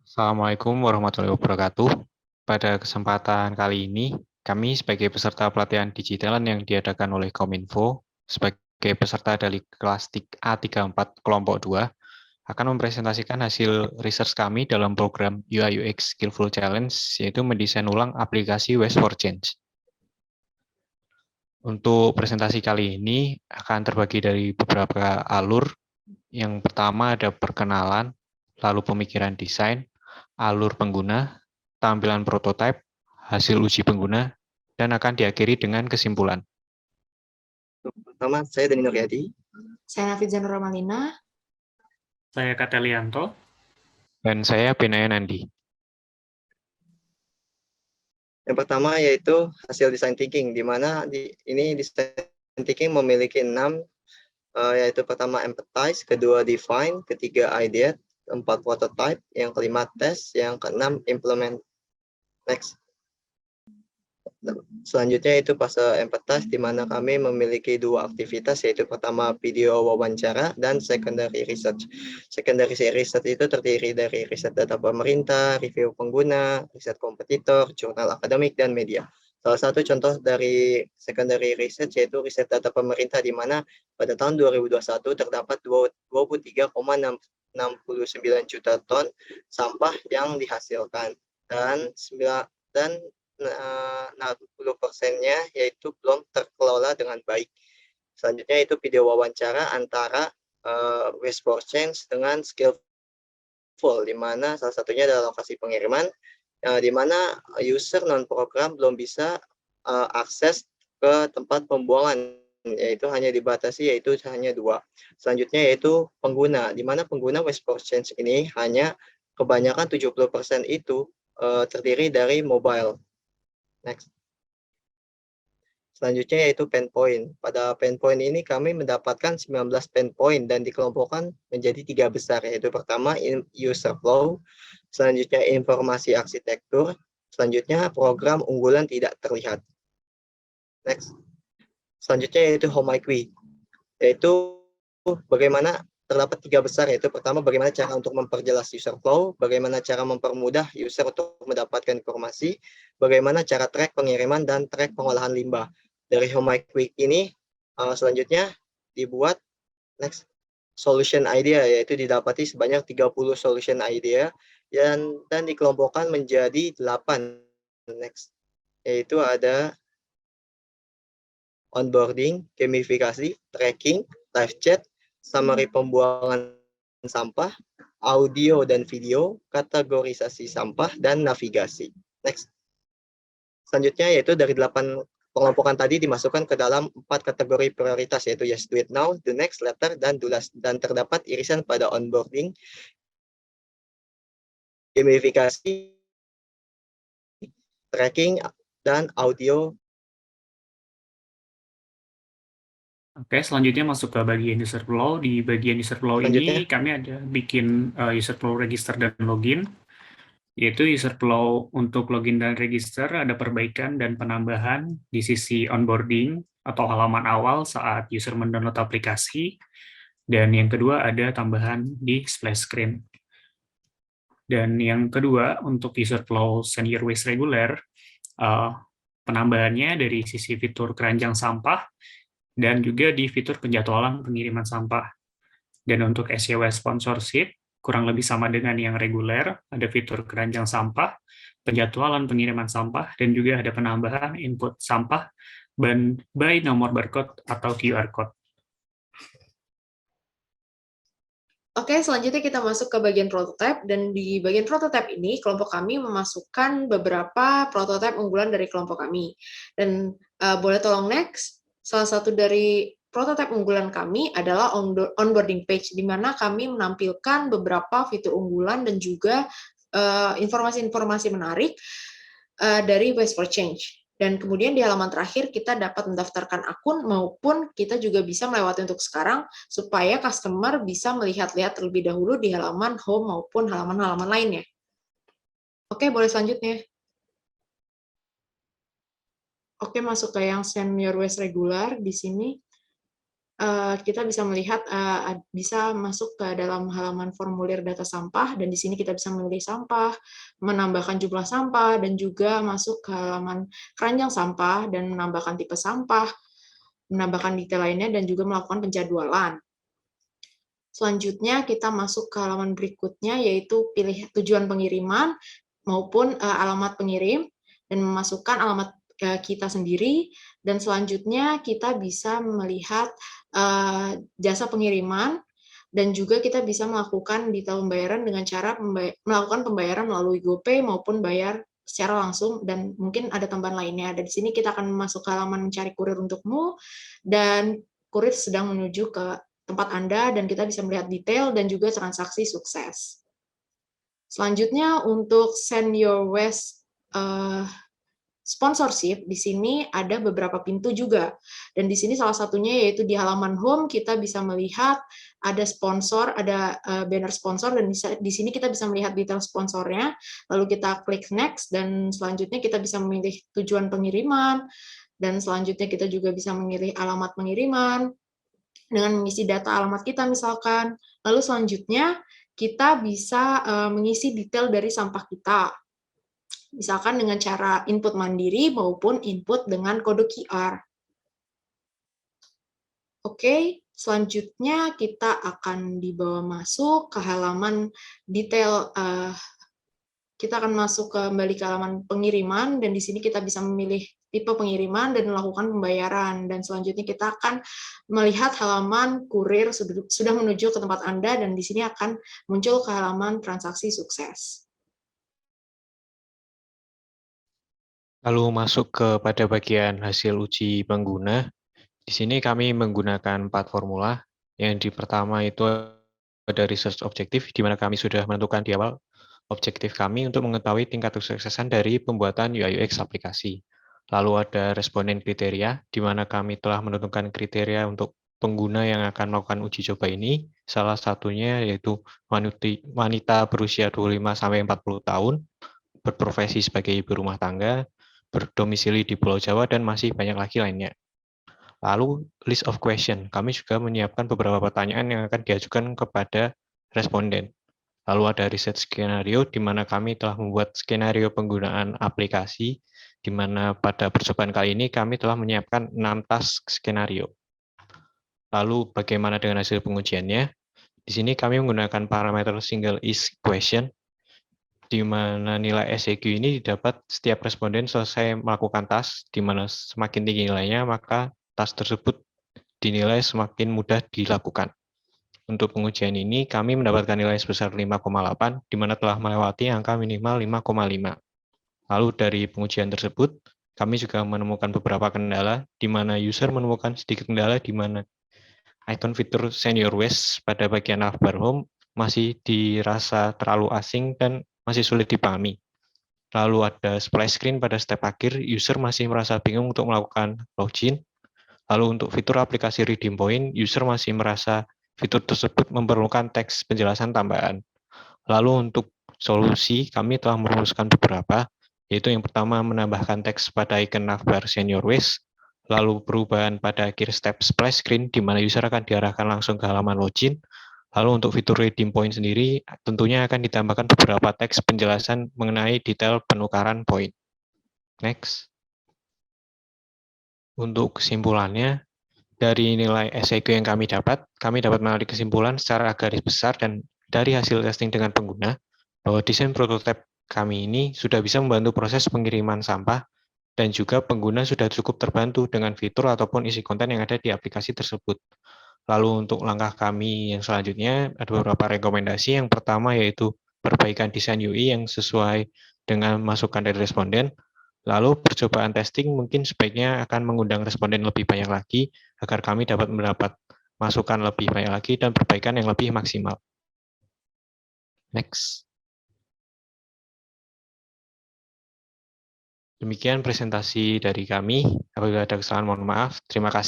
Assalamualaikum warahmatullahi wabarakatuh. Pada kesempatan kali ini, kami sebagai peserta pelatihan digitalan yang diadakan oleh Kominfo, sebagai peserta dari kelas A34 kelompok 2, akan mempresentasikan hasil research kami dalam program UI UX Skillful Challenge, yaitu mendesain ulang aplikasi Waste for Change. Untuk presentasi kali ini akan terbagi dari beberapa alur. Yang pertama ada perkenalan, lalu pemikiran desain, alur pengguna, tampilan prototipe, hasil uji pengguna, dan akan diakhiri dengan kesimpulan. Pertama, saya Dani Nuryadi. Saya Nafizan Romalina. Saya Katelianto. Dan saya Benaya Nandi. Yang pertama yaitu hasil design thinking, di mana ini design thinking memiliki 6, yaitu pertama empathize, kedua define, ketiga ideate, keempat prototype, yang kelima test, yang keenam implement. Next. Selanjutnya itu fase empathize, di mana kami memiliki 2 aktivitas, yaitu pertama video wawancara dan secondary research. Secondary research itu terdiri dari riset data pemerintah, review pengguna, riset kompetitor, jurnal akademik, dan media. Salah satu contoh dari secondary research yaitu riset data pemerintah, di mana pada tahun 2021 terdapat 23,69 juta ton sampah yang dihasilkan, dan 60%-nya yaitu belum terkelola dengan baik. Selanjutnya itu video wawancara antara Waste for Change dengan Skillful, di mana salah satunya adalah lokasi pengiriman, di mana user non-program belum bisa akses ke tempat pembuangan, yaitu hanya dibatasi, yaitu hanya 2. Selanjutnya yaitu pengguna, di mana pengguna Waste for Change ini hanya kebanyakan 70% itu terdiri dari mobile. Next. Selanjutnya yaitu pain point. Pada pain point ini kami mendapatkan 19 pain point dan dikelompokkan menjadi 3 besar, yaitu pertama user flow, selanjutnya informasi arsitektur, selanjutnya program unggulan tidak terlihat. Next. Selanjutnya yaitu home IQ, yaitu bagaimana terdapat 3 besar, yaitu pertama bagaimana cara untuk memperjelas user flow, bagaimana cara mempermudah user untuk mendapatkan informasi, bagaimana cara track pengiriman dan track pengolahan limbah. Dari Home IQ ini selanjutnya dibuat next solution idea, yaitu didapati sebanyak 30 solution idea dan dikelompokkan menjadi 8. Next, yaitu ada onboarding, gamifikasi, tracking, live chat, summary pembuangan sampah, audio dan video, kategorisasi sampah, dan navigasi. Next. Selanjutnya yaitu dari 8 pengelompokan tadi dimasukkan ke dalam 4 kategori prioritas, yaitu yes, do it now, do next, later, dan do last. Dan terdapat irisan pada onboarding, gamifikasi, tracking, dan audio. Oke, selanjutnya masuk ke bagian user flow. Di bagian user flow ini kami ada bikin user flow register dan login, yaitu user flow untuk login dan register ada perbaikan dan penambahan di sisi onboarding atau halaman awal saat user mendownload aplikasi, dan yang kedua ada tambahan di splash screen. Dan yang kedua untuk user flow senior waste regular, penambahannya dari sisi fitur keranjang sampah dan juga di fitur penjadwalan pengiriman sampah. Dan untuk SCW sponsorship, kurang lebih sama dengan yang reguler, ada fitur keranjang sampah, penjadwalan pengiriman sampah, dan juga ada penambahan input sampah by nomor barcode atau QR code. Oke, selanjutnya kita masuk ke bagian prototype, dan di bagian prototype ini kelompok kami memasukkan beberapa prototype unggulan dari kelompok kami. Dan boleh tolong next, salah satu dari prototype unggulan kami adalah onboarding page, di mana kami menampilkan beberapa fitur unggulan dan juga informasi-informasi menarik dari Waste for Change. Dan kemudian di halaman terakhir kita dapat mendaftarkan akun, maupun kita juga bisa melewati untuk sekarang supaya customer bisa melihat-lihat terlebih dahulu di halaman home maupun halaman-halaman lainnya. Oke, boleh selanjutnya. Oke, masuk ke yang senior waste regular di sini. kita bisa melihat bisa masuk ke dalam halaman formulir data sampah, dan di sini kita bisa memilih sampah, menambahkan jumlah sampah, dan juga masuk ke halaman keranjang sampah dan menambahkan tipe sampah, menambahkan detail lainnya, dan juga melakukan penjadwalan. Selanjutnya kita masuk ke halaman berikutnya, yaitu pilih tujuan pengiriman maupun alamat pengirim, dan memasukkan alamat kita sendiri, dan selanjutnya kita bisa melihat jasa pengiriman, dan juga kita bisa melakukan detail pembayaran dengan cara melakukan pembayaran melalui GoPay maupun bayar secara langsung, dan mungkin ada tambahan lainnya. Dan di sini kita akan masuk ke halaman mencari kurir untukmu, dan kurir sedang menuju ke tempat Anda, dan kita bisa melihat detail dan juga transaksi sukses. Selanjutnya untuk Send Your Waste sponsorship, di sini ada beberapa pintu juga. Dan di sini salah satunya yaitu di halaman home kita bisa melihat ada sponsor, ada banner sponsor, dan di sini kita bisa melihat detail sponsornya. Lalu kita klik next, dan selanjutnya kita bisa memilih tujuan pengiriman, dan selanjutnya kita juga bisa memilih alamat pengiriman dengan mengisi data alamat kita misalkan. Lalu selanjutnya kita bisa mengisi detail dari sampah kita, misalkan dengan cara input mandiri maupun input dengan kode QR. Oke, selanjutnya kita akan dibawa masuk ke halaman detail. Kita akan masuk kembali ke halaman pengiriman, dan di sini kita bisa memilih tipe pengiriman dan melakukan pembayaran. Dan selanjutnya kita akan melihat halaman kurir sudah menuju ke tempat Anda, dan di sini akan muncul ke halaman transaksi sukses. Lalu masuk kepada bagian hasil uji pengguna. Di sini kami menggunakan 4 formula. Yang pertama itu ada research objective, di mana kami sudah menentukan di awal objektif kami untuk mengetahui tingkat kesuksesan dari pembuatan UI UX aplikasi. Lalu ada responden kriteria, di mana kami telah menentukan kriteria untuk pengguna yang akan melakukan uji coba ini. Salah satunya yaitu wanita berusia 25-40 tahun, berprofesi sebagai ibu rumah tangga, berdomisili di Pulau Jawa, dan masih banyak lagi lainnya. Lalu list of question, kami juga menyiapkan beberapa pertanyaan yang akan diajukan kepada responden. Lalu ada riset skenario, di mana kami telah membuat skenario penggunaan aplikasi, di mana pada percobaan kali ini kami telah menyiapkan 6 task skenario. Lalu bagaimana dengan hasil pengujiannya? Di sini kami menggunakan parameter single is question, di mana nilai SEQ ini didapat setiap responden selesai melakukan task, di mana semakin tinggi nilainya, maka task tersebut dinilai semakin mudah dilakukan. Untuk pengujian ini, kami mendapatkan nilai sebesar 5,8, di mana telah melewati angka minimal 5,5. Lalu dari pengujian tersebut, kami juga menemukan beberapa kendala, di mana user menemukan sedikit kendala, di mana icon fitur Send Your Waste pada bagian navbar home masih dirasa terlalu asing dan masih sulit dipahami. Lalu ada splash screen pada step akhir, user masih merasa bingung untuk melakukan login. Lalu untuk fitur aplikasi redeem point, user masih merasa fitur tersebut memerlukan teks penjelasan tambahan. Lalu untuk solusi, kami telah merumuskan beberapa, yaitu yang pertama menambahkan teks pada icon navbar Send Your Waste, lalu perubahan pada akhir step splash screen, di mana user akan diarahkan langsung ke halaman login. Lalu untuk fitur redeem point sendiri, tentunya akan ditambahkan beberapa teks penjelasan mengenai detail penukaran poin. Next. Untuk kesimpulannya, dari nilai SEQ yang kami dapat menarik kesimpulan secara garis besar dan dari hasil testing dengan pengguna, bahwa desain prototipe kami ini sudah bisa membantu proses pengiriman sampah, dan juga pengguna sudah cukup terbantu dengan fitur ataupun isi konten yang ada di aplikasi tersebut. Lalu untuk langkah kami yang selanjutnya, ada beberapa rekomendasi. Yang pertama yaitu perbaikan desain UI yang sesuai dengan masukan dari responden. Lalu percobaan testing mungkin sebaiknya akan mengundang responden lebih banyak lagi, agar kami dapat mendapat masukan lebih banyak lagi dan perbaikan yang lebih maksimal. Next. Demikian presentasi dari kami. Apabila ada kesalahan, mohon maaf. Terima kasih.